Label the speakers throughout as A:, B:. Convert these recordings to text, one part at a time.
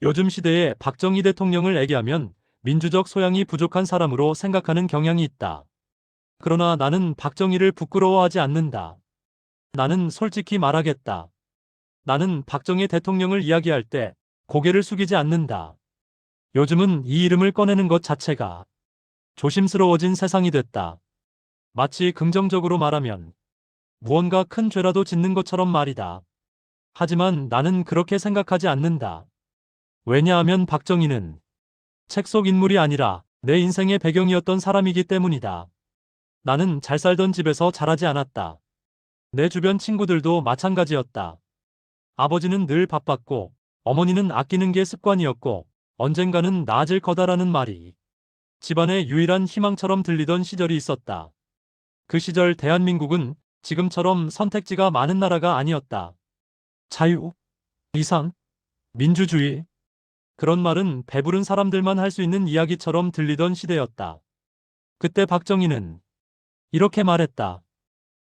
A: 요즘 시대에 박정희 대통령을 애기하면 민주적 소양이 부족한 사람으로 생각하는 경향이 있다. 그러나 나는 박정희를 부끄러워하지 않는다. 나는 솔직히 말하겠다. 나는 박정희 대통령을 이야기할 때 고개를 숙이지 않는다. 요즘은 이 이름을 꺼내는 것 자체가 조심스러워진 세상이 됐다. 마치 긍정적으로 말하면 무언가 큰 죄라도 짓는 것처럼 말이다. 하지만 나는 그렇게 생각하지 않는다. 왜냐하면 박정희는 책 속 인물이 아니라 내 인생의 배경이었던 사람이기 때문이다. 나는 잘 살던 집에서 자라지 않았다. 내 주변 친구들도 마찬가지였다. 아버지는 늘 바빴고 어머니는 아끼는 게 습관이었고 언젠가는 나아질 거다라는 말이 집안의 유일한 희망처럼 들리던 시절이 있었다. 그 시절 대한민국은 지금처럼 선택지가 많은 나라가 아니었다. 자유, 이상, 민주주의, 그런 말은 배부른 사람들만 할 수 있는 이야기처럼 들리던 시대였다. 그때 박정희는 이렇게 말했다.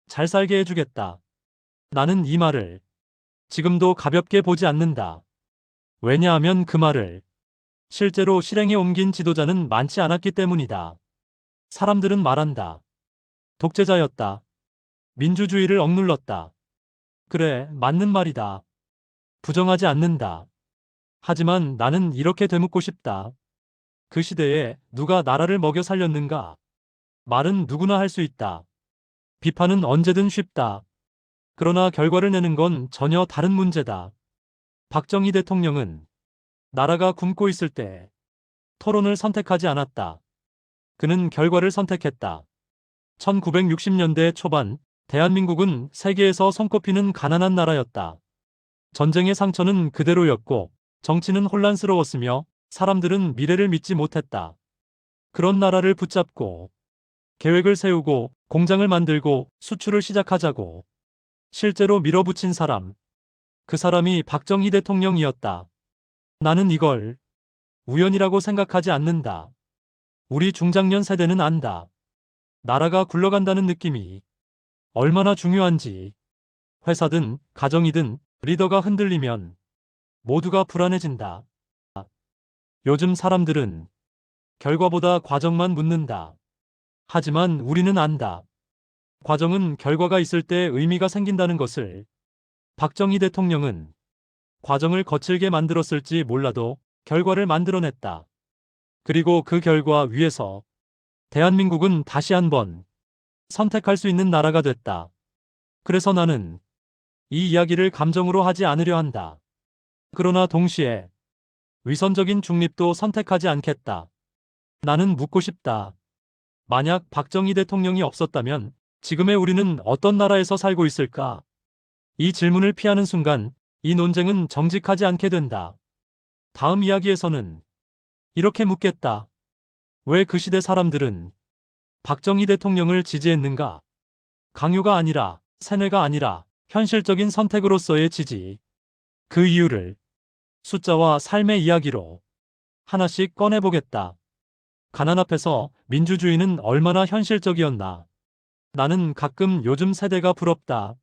A: 잘 살게 해주겠다. 나는 이 말을 지금도 가볍게 보지 않는다. 왜냐하면 그 말을 실제로 실행에 옮긴 지도자는 많지 않았기 때문이다. 사람들은 말한다. 독재자였다. 민주주의를 억눌렀다. 그래, 맞는 말이다. 부정하지 않는다. 하지만 나는 이렇게 되묻고 싶다. 그 시대에 누가 나라를 먹여 살렸는가? 말은 누구나 할 수 있다. 비판은 언제든 쉽다. 그러나 결과를 내는 건 전혀 다른 문제다. 박정희 대통령은 나라가 굶고 있을 때 토론을 선택하지 않았다. 그는 결과를 선택했다. 1960년대 초반 대한민국은 세계에서 손꼽히는 가난한 나라였다. 전쟁의 상처는 그대로였고 정치는 혼란스러웠으며 사람들은 미래를 믿지 못했다. 그런 나라를 붙잡고 계획을 세우고 공장을 만들고 수출을 시작하자고 실제로 밀어붙인 사람, 그 사람이 박정희 대통령이었다. 나는 이걸 우연이라고 생각하지 않는다. 우리 중장년 세대는 안다. 나라가 굴러간다는 느낌이 얼마나 중요한지. 회사든 가정이든 리더가 흔들리면 모두가 불안해진다. 요즘 사람들은 결과보다 과정만 묻는다. 하지만 우리는 안다. 과정은 결과가 있을 때 의미가 생긴다는 것을. 박정희 대통령은 과정을 거칠게 만들었을지 몰라도 결과를 만들어냈다. 그리고 그 결과 위에서 대한민국은 다시 한번 선택할 수 있는 나라가 됐다. 그래서 나는 이 이야기를 감정으로 하지 않으려 한다. 그러나 동시에 위선적인 중립도 선택하지 않겠다. 나는 묻고 싶다. 만약 박정희 대통령이 없었다면 지금의 우리는 어떤 나라에서 살고 있을까? 이 질문을 피하는 순간 이 논쟁은 정직하지 않게 된다. 다음 이야기에서는 이렇게 묻겠다. 왜 그 시대 사람들은 박정희 대통령을 지지했는가? 강요가 아니라, 세뇌가 아니라 현실적인 선택으로서의 지지. 그 이유를 숫자와 삶의 이야기로 하나씩 꺼내보겠다. 가난 앞에서 민주주의는 얼마나 현실적이었나. 나는 가끔 요즘 세대가 부럽다.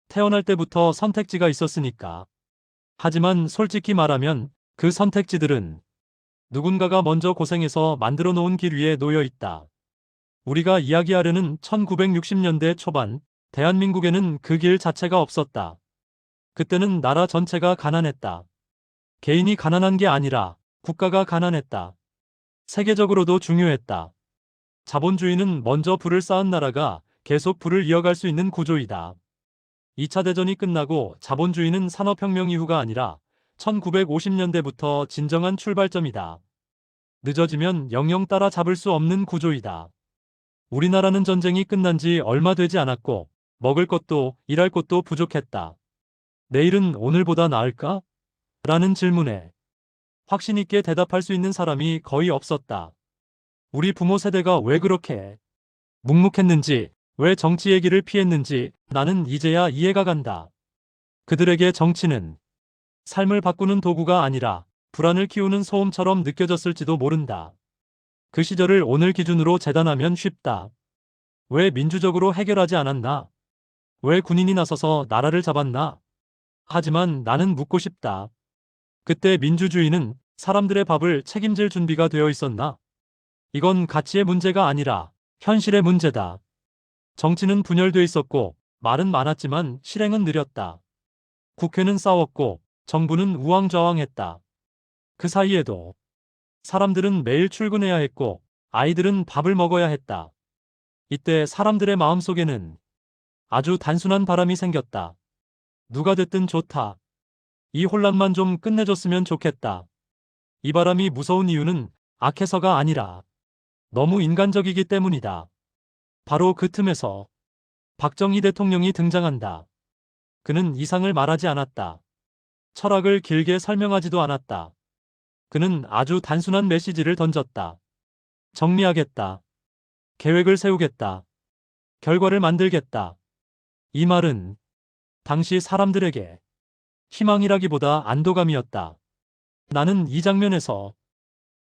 A: 태어날 때부터 선택지가 있었으니까. 하지만 솔직히 말하면 그 선택지들은 누군가가 먼저 고생해서 만들어 놓은 길 위에 놓여 있다. 우리가 이야기하려는 1960년대 초반 대한민국에는 그 길 자체가 없었다. 그때는 나라 전체가 가난했다. 개인이 가난한 게 아니라 국가가 가난했다. 세계적으로도 중요했다. 자본주의는 먼저 부를 쌓은 나라가 계속 부를 이어갈 수 있는 구조이다. 2차 대전이 끝나고 자본주의는 산업혁명 이후가 아니라 1950년대부터 진정한 출발점이다. 늦어지면 영영 따라잡을 수 없는 구조이다. 우리나라는 전쟁이 끝난 지 얼마 되지 않았고 먹을 것도 일할 곳도 부족했다. 내일은 오늘보다 나을까? 라는 질문에 확신 있게 대답할 수 있는 사람이 거의 없었다. 우리 부모 세대가 왜 그렇게 묵묵했는지, 왜 정치 얘기를 피했는지 나는 이제야 이해가 간다. 그들에게 정치는 삶을 바꾸는 도구가 아니라 불안을 키우는 소음처럼 느껴졌을지도 모른다. 그 시절을 오늘 기준으로 재단하면 쉽다. 왜 민주적으로 해결하지 않았나? 왜 군인이 나서서 나라를 잡았나? 하지만 나는 묻고 싶다. 그때 민주주의는 사람들의 밥을 책임질 준비가 되어 있었나? 이건 가치의 문제가 아니라 현실의 문제다. 정치는 분열돼 있었고 말은 많았지만 실행은 느렸다. 국회는 싸웠고 정부는 우왕좌왕했다. 그 사이에도 사람들은 매일 출근해야 했고 아이들은 밥을 먹어야 했다. 이때 사람들의 마음속에는 아주 단순한 바람이 생겼다. 누가 됐든 좋다. 이 혼란만 좀 끝내줬으면 좋겠다. 이 바람이 무서운 이유는 악해서가 아니라 너무 인간적이기 때문이다. 바로 그 틈에서 박정희 대통령이 등장한다. 그는 이상을 말하지 않았다. 철학을 길게 설명하지도 않았다. 그는 아주 단순한 메시지를 던졌다. 정리하겠다. 계획을 세우겠다. 결과를 만들겠다. 이 말은 당시 사람들에게 희망이라기보다 안도감이었다. 나는 이 장면에서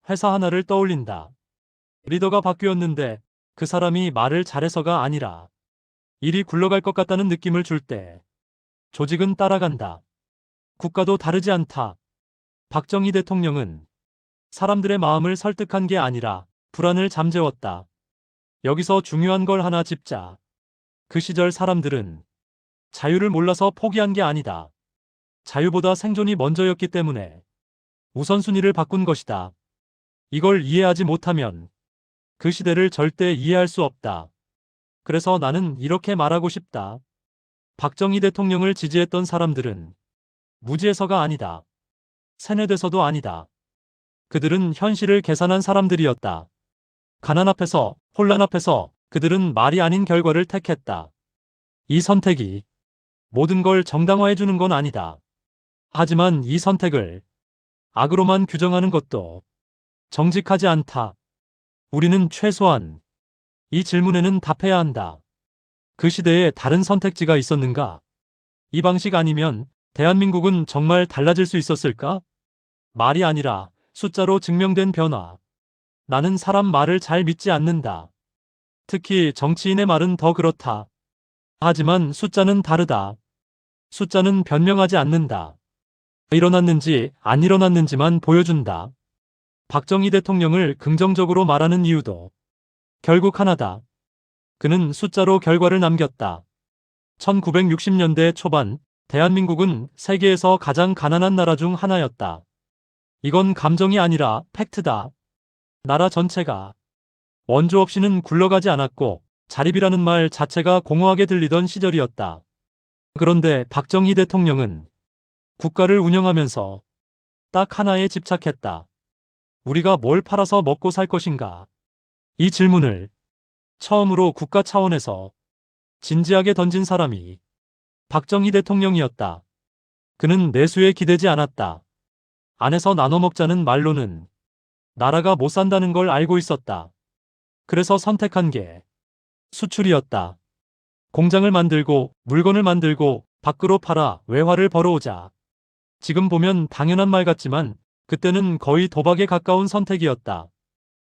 A: 회사 하나를 떠올린다. 리더가 바뀌었는데 그 사람이 말을 잘해서가 아니라 일이 굴러갈 것 같다는 느낌을 줄 때 조직은 따라간다. 국가도 다르지 않다. 박정희 대통령은 사람들의 마음을 설득한 게 아니라 불안을 잠재웠다. 여기서 중요한 걸 하나 짚자. 그 시절 사람들은 자유를 몰라서 포기한 게 아니다. 자유보다 생존이 먼저였기 때문에 우선순위를 바꾼 것이다. 이걸 이해하지 못하면 그 시대를 절대 이해할 수 없다. 그래서 나는 이렇게 말하고 싶다. 박정희 대통령을 지지했던 사람들은 무지해서가 아니다. 세뇌돼서도 아니다. 그들은 현실을 계산한 사람들이었다. 가난 앞에서, 혼란 앞에서 그들은 말이 아닌 결과를 택했다. 이 선택이 모든 걸 정당화해주는 건 아니다. 하지만 이 선택을 악으로만 규정하는 것도 정직하지 않다. 우리는 최소한 이 질문에는 답해야 한다. 그 시대에 다른 선택지가 있었는가? 이 방식 아니면 대한민국은 정말 달라질 수 있었을까? 말이 아니라 숫자로 증명된 변화. 나는 사람 말을 잘 믿지 않는다. 특히 정치인의 말은 더 그렇다. 하지만 숫자는 다르다. 숫자는 변명하지 않는다. 일어났는지 안 일어났는지만 보여준다. 박정희 대통령을 긍정적으로 말하는 이유도 결국 하나다. 그는 숫자로 결과를 남겼다. 1960년대 초반 대한민국은 세계에서 가장 가난한 나라 중 하나였다. 이건 감정이 아니라 팩트다. 나라 전체가 원조 없이는 굴러가지 않았고 자립이라는 말 자체가 공허하게 들리던 시절이었다. 그런데 박정희 대통령은 국가를 운영하면서 딱 하나에 집착했다. 우리가 뭘 팔아서 먹고 살 것인가? 이 질문을 처음으로 국가 차원에서 진지하게 던진 사람이 박정희 대통령이었다. 그는 내수에 기대지 않았다. 안에서 나눠 먹자는 말로는 나라가 못 산다는 걸 알고 있었다. 그래서 선택한 게 수출이었다. 공장을 만들고 물건을 만들고 밖으로 팔아 외화를 벌어오자. 지금 보면 당연한 말 같지만 그때는 거의 도박에 가까운 선택이었다.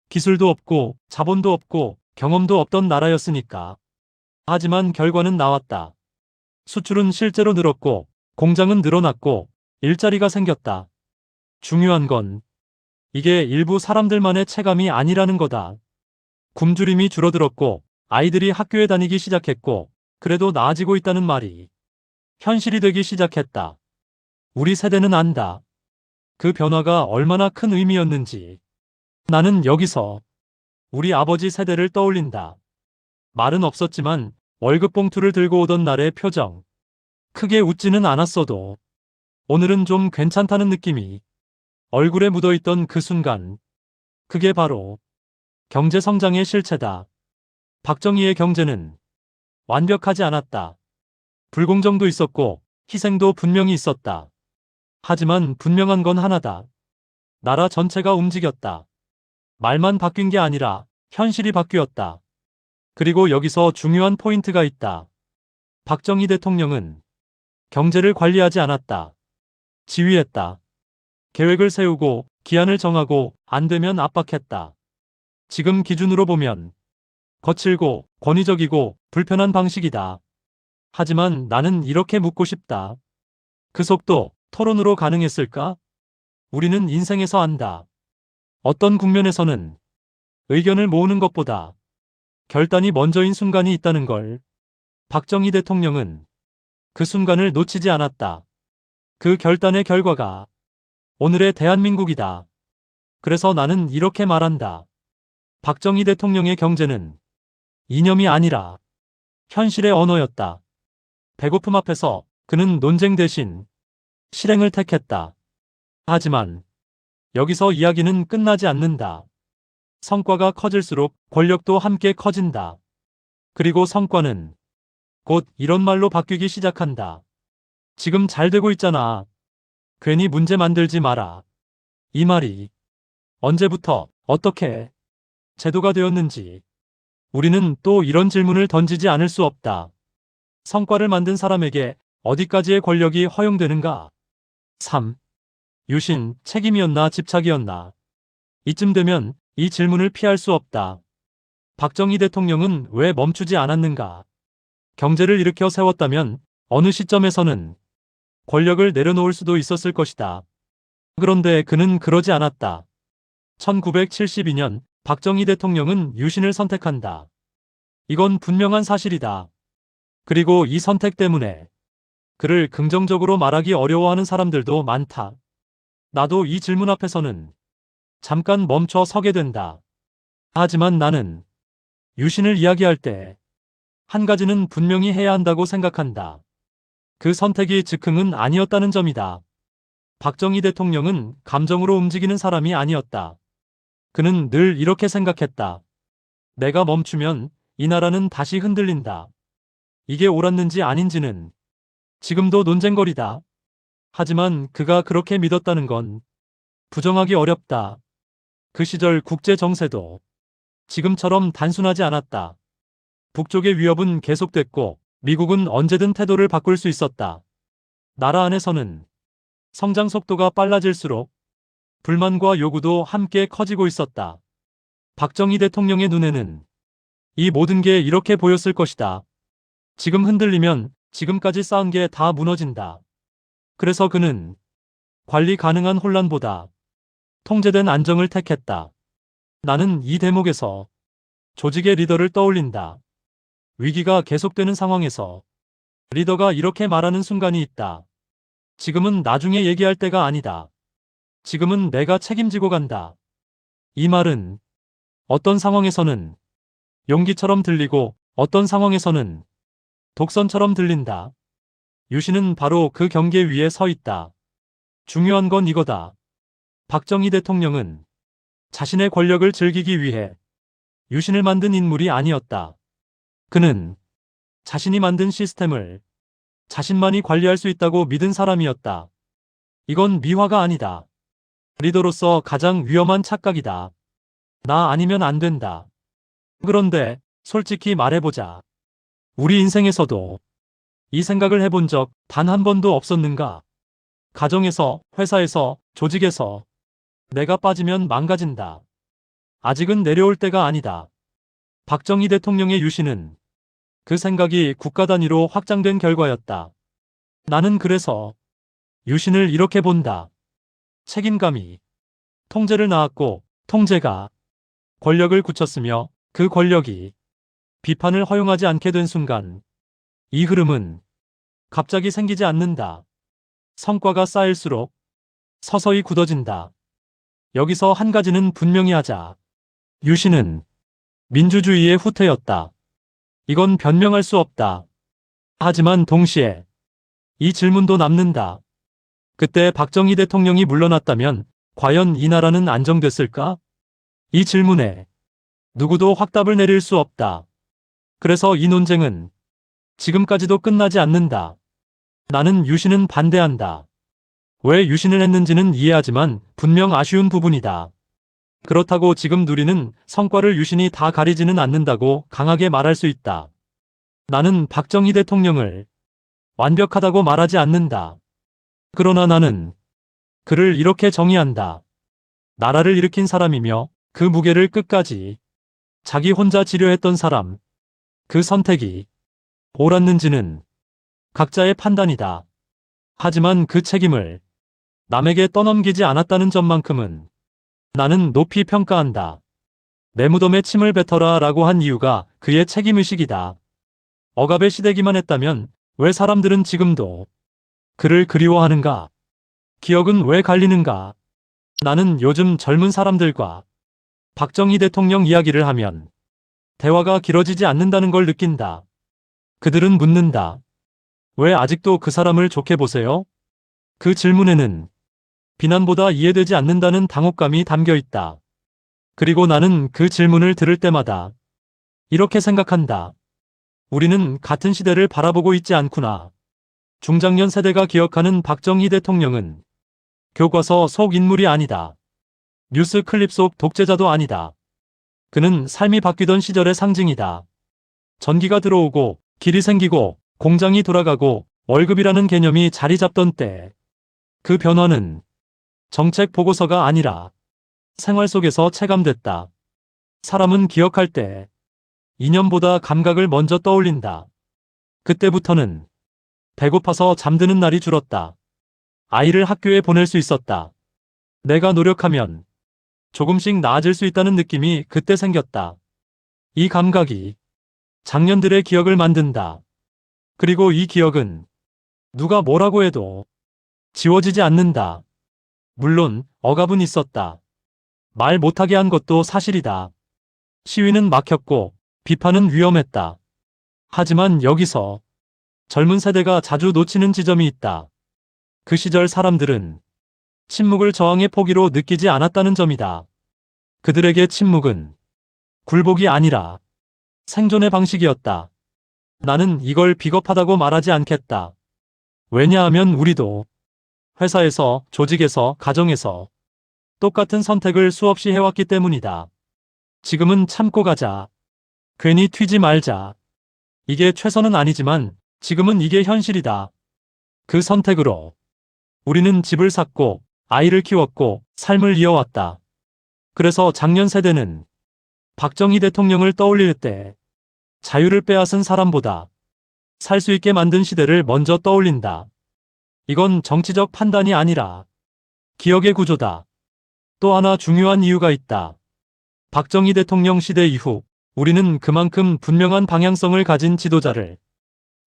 A: 기술도 없고 자본도 없고 경험도 없던 나라였으니까. 하지만 결과는 나왔다. 수출은 실제로 늘었고 공장은 늘어났고 일자리가 생겼다. 중요한 건 이게 일부 사람들만의 체감이 아니라는 거다. 굶주림이 줄어들었고 아이들이 학교에 다니기 시작했고 그래도 나아지고 있다는 말이 현실이 되기 시작했다. 우리 세대는 안다. 그 변화가 얼마나 큰 의미였는지. 나는 여기서 우리 아버지 세대를 떠올린다. 말은 없었지만 월급 봉투를 들고 오던 날의 표정. 크게 웃지는 않았어도 오늘은 좀 괜찮다는 느낌이 얼굴에 묻어있던 그 순간. 그게 바로 경제 성장의 실체다. 박정희의 경제는 완벽하지 않았다. 불공정도 있었고 희생도 분명히 있었다. 하지만 분명한 건 하나다. 나라 전체가 움직였다. 말만 바뀐 게 아니라 현실이 바뀌었다. 그리고 여기서 중요한 포인트가 있다. 박정희 대통령은 경제를 관리하지 않았다. 지휘했다. 계획을 세우고 기한을 정하고 안 되면 압박했다. 지금 기준으로 보면 거칠고 권위적이고 불편한 방식이다. 하지만 나는 이렇게 묻고 싶다. 그 속도 토론으로 가능했을까? 우리는 인생에서 안다. 어떤 국면에서는 의견을 모으는 것보다 결단이 먼저인 순간이 있다는 걸. 박정희 대통령은 그 순간을 놓치지 않았다. 그 결단의 결과가 오늘의 대한민국이다. 그래서 나는 이렇게 말한다. 박정희 대통령의 경제는 이념이 아니라 현실의 언어였다. 배고픔 앞에서 그는 논쟁 대신 실행을 택했다. 하지만 여기서 이야기는 끝나지 않는다. 성과가 커질수록 권력도 함께 커진다. 그리고 성과는 곧 이런 말로 바뀌기 시작한다. 지금 잘 되고 있잖아. 괜히 문제 만들지 마라. 이 말이 언제부터 어떻게 제도가 되었는지 우리는 또 이런 질문을 던지지 않을 수 없다. 성과를 만든 사람에게 어디까지의 권력이 허용되는가? 3. 유신, 책임이었나 집착이었나? 이쯤 되면 이 질문을 피할 수 없다. 박정희 대통령은 왜 멈추지 않았는가? 경제를 일으켜 세웠다면 어느 시점에서는 권력을 내려놓을 수도 있었을 것이다. 그런데 그는 그러지 않았다. 1972년 박정희 대통령은 유신을 선택한다. 이건 분명한 사실이다. 그리고 이 선택 때문에 그를 긍정적으로 말하기 어려워하는 사람들도 많다. 나도 이 질문 앞에서는 잠깐 멈춰 서게 된다. 하지만 나는 유신을 이야기할 때 한 가지는 분명히 해야 한다고 생각한다. 그 선택이 즉흥은 아니었다는 점이다. 박정희 대통령은 감정으로 움직이는 사람이 아니었다. 그는 늘 이렇게 생각했다. 내가 멈추면 이 나라는 다시 흔들린다. 이게 옳았는지 아닌지는 지금도 논쟁거리다. 하지만 그가 그렇게 믿었다는 건 부정하기 어렵다. 그 시절 국제 정세도 지금처럼 단순하지 않았다. 북쪽의 위협은 계속됐고 미국은 언제든 태도를 바꿀 수 있었다. 나라 안에서는 성장 속도가 빨라질수록 불만과 요구도 함께 커지고 있었다. 박정희 대통령의 눈에는 이 모든 게 이렇게 보였을 것이다. 지금 흔들리면 지금까지 쌓은 게 다 무너진다. 그래서 그는 관리 가능한 혼란보다 통제된 안정을 택했다. 나는 이 대목에서 조직의 리더를 떠올린다. 위기가 계속되는 상황에서 리더가 이렇게 말하는 순간이 있다. 지금은 나중에 얘기할 때가 아니다. 지금은 내가 책임지고 간다. 이 말은 어떤 상황에서는 용기처럼 들리고 어떤 상황에서는 독선처럼 들린다. 유신은 바로 그 경계 위에 서 있다. 중요한 건 이거다. 박정희 대통령은 자신의 권력을 즐기기 위해 유신을 만든 인물이 아니었다. 그는 자신이 만든 시스템을 자신만이 관리할 수 있다고 믿은 사람이었다. 이건 미화가 아니다. 리더로서 가장 위험한 착각이다. 나 아니면 안 된다. 그런데 솔직히 말해보자. 우리 인생에서도 이 생각을 해본 적 단 한 번도 없었는가? 가정에서, 회사에서, 조직에서 내가 빠지면 망가진다. 아직은 내려올 때가 아니다. 박정희 대통령의 유신은 그 생각이 국가 단위로 확장된 결과였다. 나는 그래서 유신을 이렇게 본다. 책임감이 통제를 낳았고 통제가 권력을 굳혔으며 그 권력이 비판을 허용하지 않게 된 순간 이 흐름은 갑자기 생기지 않는다. 성과가 쌓일수록 서서히 굳어진다. 여기서 한 가지는 분명히 하자. 유신은 민주주의의 후퇴였다. 이건 변명할 수 없다. 하지만 동시에 이 질문도 남는다. 그때 박정희 대통령이 물러났다면 과연 이 나라는 안정됐을까? 이 질문에 누구도 확답을 내릴 수 없다. 그래서 이 논쟁은 지금까지도 끝나지 않는다. 나는 유신은 반대한다. 왜 유신을 했는지는 이해하지만 분명 아쉬운 부분이다. 그렇다고 지금 누리는 성과를 유신이 다 가리지는 않는다고 강하게 말할 수 있다. 나는 박정희 대통령을 완벽하다고 말하지 않는다. 그러나 나는 그를 이렇게 정의한다. 나라를 일으킨 사람이며 그 무게를 끝까지 자기 혼자 지려했던 사람. 그 선택이 옳았는지는 각자의 판단이다. 하지만 그 책임을 남에게 떠넘기지 않았다는 점만큼은 나는 높이 평가한다. 내 무덤에 침을 뱉어라 라고 한 이유가 그의 책임의식이다. 억압에 시대기만 했다면 왜 사람들은 지금도 그를 그리워하는가? 기억은 왜 갈리는가? 나는 요즘 젊은 사람들과 박정희 대통령 이야기를 하면 대화가 길어지지 않는다는 걸 느낀다. 그들은 묻는다. 왜 아직도 그 사람을 좋게 보세요? 그 질문에는 비난보다 이해되지 않는다는 당혹감이 담겨 있다. 그리고 나는 그 질문을 들을 때마다 이렇게 생각한다. 우리는 같은 시대를 바라보고 있지 않구나. 중장년 세대가 기억하는 박정희 대통령은 교과서 속 인물이 아니다. 뉴스 클립 속 독재자도 아니다. 그는 삶이 바뀌던 시절의 상징이다. 전기가 들어오고 길이 생기고 공장이 돌아가고 월급이라는 개념이 자리 잡던 때 그 변화는 정책 보고서가 아니라 생활 속에서 체감됐다. 사람은 기억할 때 이념보다 감각을 먼저 떠올린다. 그때부터는 배고파서 잠드는 날이 줄었다. 아이를 학교에 보낼 수 있었다. 내가 노력하면 조금씩 나아질 수 있다는 느낌이 그때 생겼다. 이 감각이 작년들의 기억을 만든다. 그리고 이 기억은 누가 뭐라고 해도 지워지지 않는다. 물론 억압은 있었다. 말 못하게 한 것도 사실이다. 시위는 막혔고 비판은 위험했다. 하지만 여기서 젊은 세대가 자주 놓치는 지점이 있다. 그 시절 사람들은 침묵을 저항의 포기로 느끼지 않았다는 점이다. 그들에게 침묵은 굴복이 아니라 생존의 방식이었다. 나는 이걸 비겁하다고 말하지 않겠다. 왜냐하면 우리도 회사에서, 조직에서, 가정에서 똑같은 선택을 수없이 해왔기 때문이다. 지금은 참고 가자. 괜히 튀지 말자. 이게 최선은 아니지만 지금은 이게 현실이다. 그 선택으로 우리는 집을 샀고 아이를 키웠고 삶을 이어왔다. 그래서 작년 세대는 박정희 대통령을 떠올릴 때 자유를 빼앗은 사람보다 살 수 있게 만든 시대를 먼저 떠올린다. 이건 정치적 판단이 아니라 기억의 구조다. 또 하나 중요한 이유가 있다. 박정희 대통령 시대 이후 우리는 그만큼 분명한 방향성을 가진 지도자를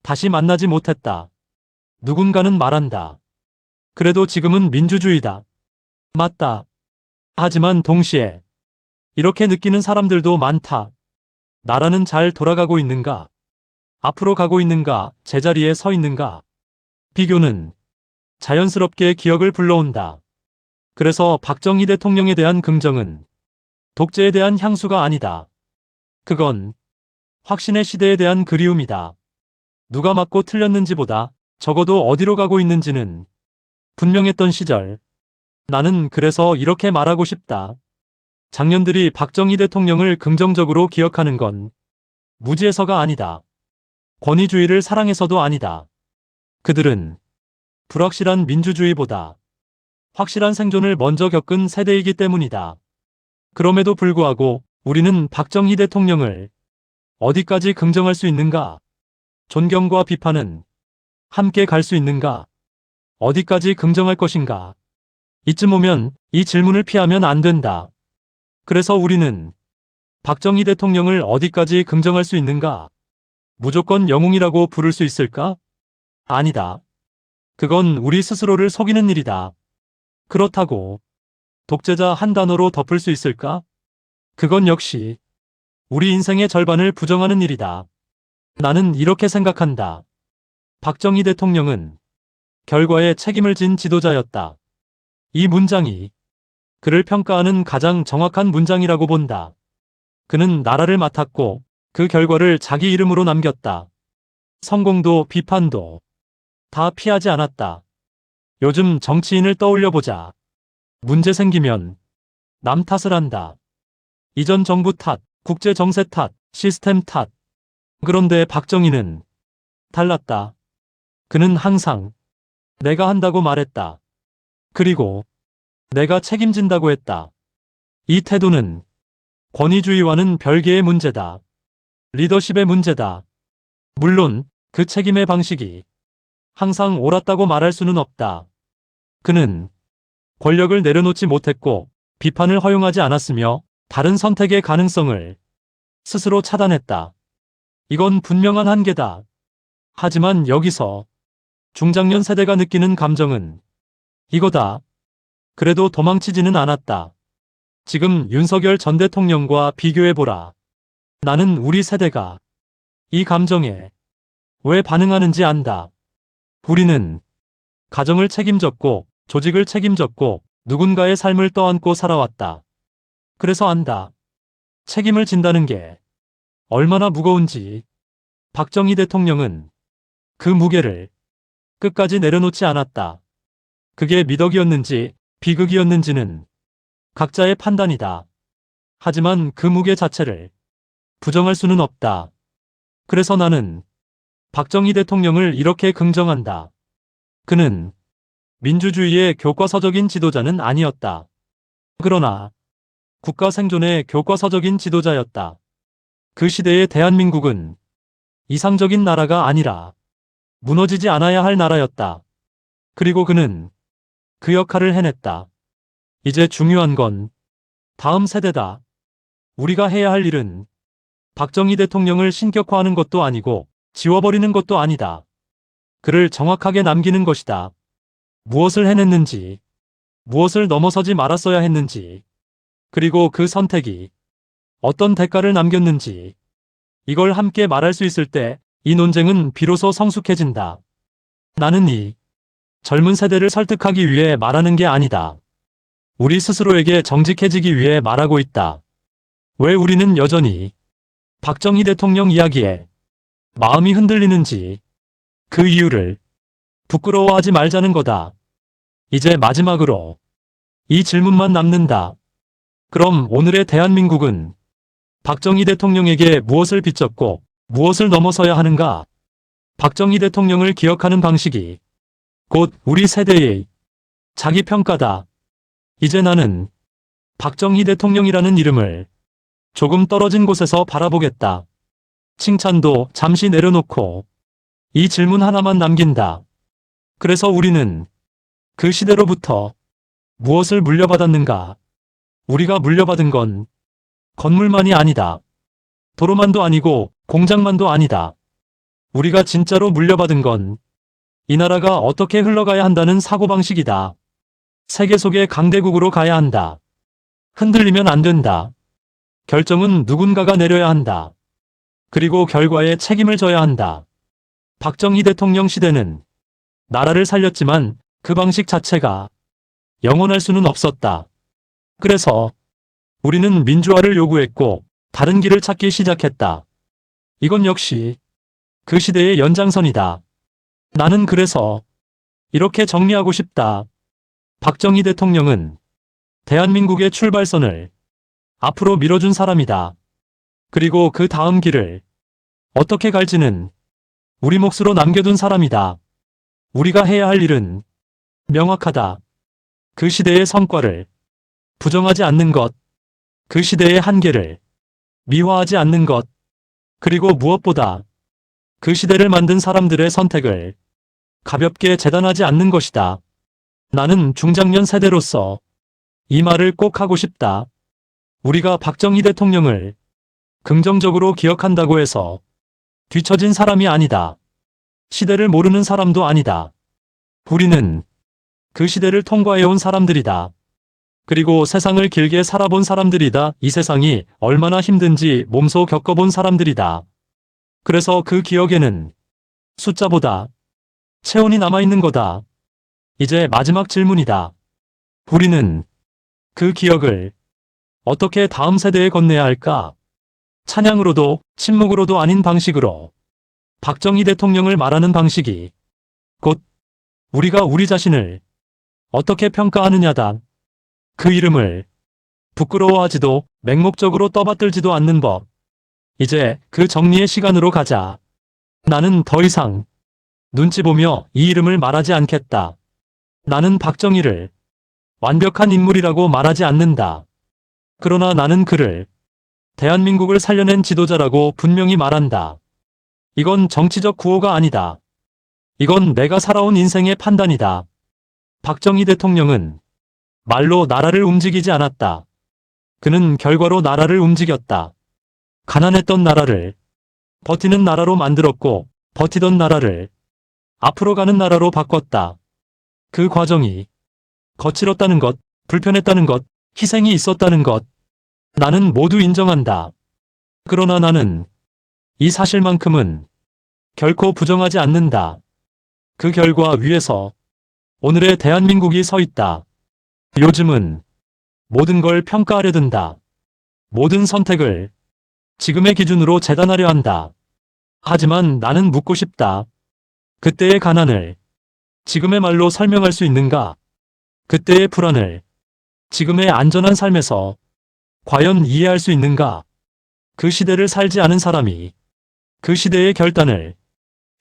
A: 다시 만나지 못했다. 누군가는 말한다. 그래도 지금은 민주주의다. 맞다. 하지만 동시에 이렇게 느끼는 사람들도 많다. 나라는 잘 돌아가고 있는가? 앞으로 가고 있는가? 제자리에 서 있는가? 비교는 자연스럽게 기억을 불러온다. 그래서 박정희 대통령에 대한 긍정은 독재에 대한 향수가 아니다. 그건 확신의 시대에 대한 그리움이다. 누가 맞고 틀렸는지보다 적어도 어디로 가고 있는지는 분명했던 시절. 나는 그래서 이렇게 말하고 싶다. 작년들이 박정희 대통령을 긍정적으로 기억하는 건 무지해서가 아니다. 권위주의를 사랑해서도 아니다. 그들은 불확실한 민주주의보다 확실한 생존을 먼저 겪은 세대이기 때문이다. 그럼에도 불구하고 우리는 박정희 대통령을 어디까지 긍정할 수 있는가? 존경과 비판은 함께 갈 수 있는가? 어디까지 긍정할 것인가? 이쯤 오면 이 질문을 피하면 안 된다. 그래서 우리는 박정희 대통령을 어디까지 긍정할 수 있는가? 무조건 영웅이라고 부를 수 있을까? 아니다. 그건 우리 스스로를 속이는 일이다. 그렇다고 독재자 한 단어로 덮을 수 있을까? 그건 역시 우리 인생의 절반을 부정하는 일이다. 나는 이렇게 생각한다. 박정희 대통령은 결과에 책임을 진 지도자였다. 이 문장이 그를 평가하는 가장 정확한 문장이라고 본다. 그는 나라를 맡았고 그 결과를 자기 이름으로 남겼다. 성공도 비판도 다 피하지 않았다. 요즘 정치인을 떠올려보자. 문제 생기면 남 탓을 한다. 이전 정부 탓, 국제 정세 탓, 시스템 탓. 그런데 박정희는 달랐다. 그는 항상 내가 한다고 말했다. 그리고 내가 책임진다고 했다. 이 태도는 권위주의와는 별개의 문제다. 리더십의 문제다. 물론 그 책임의 방식이 항상 옳았다고 말할 수는 없다. 그는 권력을 내려놓지 못했고 비판을 허용하지 않았으며 다른 선택의 가능성을 스스로 차단했다. 이건 분명한 한계다. 하지만 여기서 중장년 세대가 느끼는 감정은 이거다. 그래도 도망치지는 않았다. 지금 윤석열 전 대통령과 비교해보라. 나는 우리 세대가 이 감정에 왜 반응하는지 안다. 우리는 가정을 책임졌고 조직을 책임졌고 누군가의 삶을 떠안고 살아왔다. 그래서 안다. 책임을 진다는 게 얼마나 무거운지. 박정희 대통령은 그 무게를 끝까지 내려놓지 않았다. 그게 미덕이었는지 비극이었는지는 각자의 판단이다. 하지만 그 무게 자체를 부정할 수는 없다. 그래서 나는 박정희 대통령을 이렇게 긍정한다. 그는 민주주의의 교과서적인 지도자는 아니었다. 그러나 국가 생존의 교과서적인 지도자였다. 그 시대의 대한민국은 이상적인 나라가 아니라 무너지지 않아야 할 나라였다. 그리고 그는 그 역할을 해냈다. 이제 중요한 건 다음 세대다. 우리가 해야 할 일은 박정희 대통령을 신격화하는 것도 아니고 지워버리는 것도 아니다. 그를 정확하게 남기는 것이다. 무엇을 해냈는지, 무엇을 넘어서지 말았어야 했는지, 그리고 그 선택이 어떤 대가를 남겼는지, 이걸 함께 말할 수 있을 때 이 논쟁은 비로소 성숙해진다. 나는 이 젊은 세대를 설득하기 위해 말하는 게 아니다. 우리 스스로에게 정직해지기 위해 말하고 있다. 왜 우리는 여전히 박정희 대통령 이야기에 마음이 흔들리는지, 그 이유를 부끄러워하지 말자는 거다. 이제 마지막으로 이 질문만 남는다. 그럼 오늘의 대한민국은 박정희 대통령에게 무엇을 빚졌고 무엇을 넘어서야 하는가? 박정희 대통령을 기억하는 방식이 곧 우리 세대의 자기평가다. 이제 나는 박정희 대통령이라는 이름을 조금 떨어진 곳에서 바라보겠다. 칭찬도 잠시 내려놓고 이 질문 하나만 남긴다. 그래서 우리는 그 시대로부터 무엇을 물려받았는가? 우리가 물려받은 건 건물만이 아니다. 도로만도 아니고 공장만도 아니다. 우리가 진짜로 물려받은 건 이 나라가 어떻게 흘러가야 한다는 사고방식이다. 세계 속의 강대국으로 가야 한다. 흔들리면 안 된다. 결정은 누군가가 내려야 한다. 그리고 결과에 책임을 져야 한다. 박정희 대통령 시대는 나라를 살렸지만 그 방식 자체가 영원할 수는 없었다. 그래서 우리는 민주화를 요구했고 다른 길을 찾기 시작했다. 이건 역시 그 시대의 연장선이다. 나는 그래서 이렇게 정리하고 싶다. 박정희 대통령은 대한민국의 출발선을 앞으로 밀어준 사람이다. 그리고 그 다음 길을 어떻게 갈지는 우리 몫으로 남겨둔 사람이다. 우리가 해야 할 일은 명확하다. 그 시대의 성과를 부정하지 않는 것, 그 시대의 한계를 미화하지 않는 것, 그리고 무엇보다 그 시대를 만든 사람들의 선택을 가볍게 재단하지 않는 것이다. 나는 중장년 세대로서 이 말을 꼭 하고 싶다. 우리가 박정희 대통령을 긍정적으로 기억한다고 해서 뒤처진 사람이 아니다. 시대를 모르는 사람도 아니다. 우리는 그 시대를 통과해온 사람들이다. 그리고 세상을 길게 살아본 사람들이다. 이 세상이 얼마나 힘든지 몸소 겪어본 사람들이다. 그래서 그 기억에는 숫자보다 체온이 남아있는 거다. 이제 마지막 질문이다. 우리는 그 기억을 어떻게 다음 세대에 건네야 할까? 찬양으로도 침묵으로도 아닌 방식으로 박정희 대통령을 말하는 방식이 곧 우리가 우리 자신을 어떻게 평가하느냐다. 그 이름을 부끄러워하지도 맹목적으로 떠받들지도 않는 법. 이제 그 정리의 시간으로 가자. 나는 더 이상 눈치 보며 이 이름을 말하지 않겠다. 나는 박정희를 완벽한 인물이라고 말하지 않는다. 그러나 나는 그를 대한민국을 살려낸 지도자라고 분명히 말한다. 이건 정치적 구호가 아니다. 이건 내가 살아온 인생의 판단이다. 박정희 대통령은 말로 나라를 움직이지 않았다. 그는 결과로 나라를 움직였다. 가난했던 나라를 버티는 나라로 만들었고 버티던 나라를 앞으로 가는 나라로 바꿨다. 그 과정이 거칠었다는 것, 불편했다는 것, 희생이 있었다는 것, 나는 모두 인정한다. 그러나 나는 이 사실만큼은 결코 부정하지 않는다. 그 결과 위에서 오늘의 대한민국이 서 있다. 요즘은 모든 걸 평가하려 든다. 모든 선택을 지금의 기준으로 재단하려 한다. 하지만 나는 묻고 싶다. 그때의 가난을 지금의 말로 설명할 수 있는가? 그때의 불안을 지금의 안전한 삶에서 과연 이해할 수 있는가? 그 시대를 살지 않은 사람이 그 시대의 결단을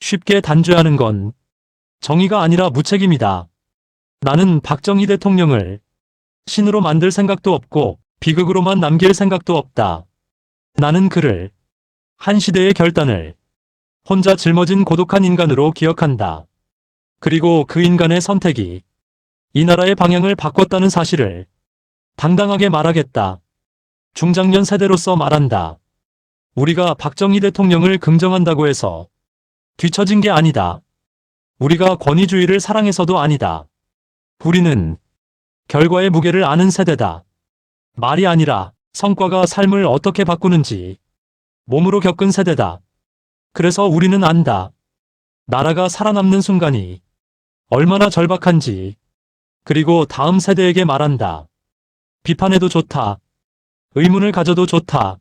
A: 쉽게 단죄하는 건 정의가 아니라 무책임이다. 나는 박정희 대통령을 신으로 만들 생각도 없고 비극으로만 남길 생각도 없다. 나는 그를 한 시대의 결단을 혼자 짊어진 고독한 인간으로 기억한다. 그리고 그 인간의 선택이 이 나라의 방향을 바꿨다는 사실을 당당하게 말하겠다. 중장년 세대로서 말한다. 우리가 박정희 대통령을 긍정한다고 해서 뒤처진 게 아니다. 우리가 권위주의를 사랑해서도 아니다. 우리는 결과의 무게를 아는 세대다. 말이 아니라 성과가 삶을 어떻게 바꾸는지 몸으로 겪은 세대다. 그래서 우리는 안다. 나라가 살아남는 순간이 얼마나 절박한지. 그리고 다음 세대에게 말한다. 비판해도 좋다. 의문을 가져도 좋다.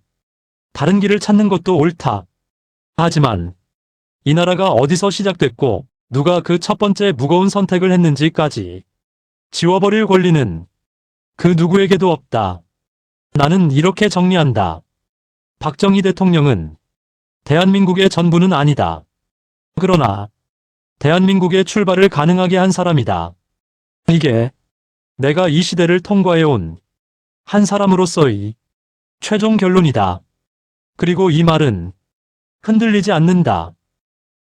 A: 다른 길을 찾는 것도 옳다. 하지만 이 나라가 어디서 시작됐고 누가 그 첫 번째 무거운 선택을 했는지까지 지워버릴 권리는 그 누구에게도 없다. 나는 이렇게 정리한다. 박정희 대통령은 대한민국의 전부는 아니다. 그러나 대한민국의 출발을 가능하게 한 사람이다. 이게 내가 이 시대를 통과해온 한 사람으로서의 최종 결론이다. 그리고 이 말은 흔들리지 않는다.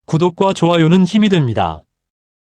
A: 구독과 좋아요는 힘이 됩니다.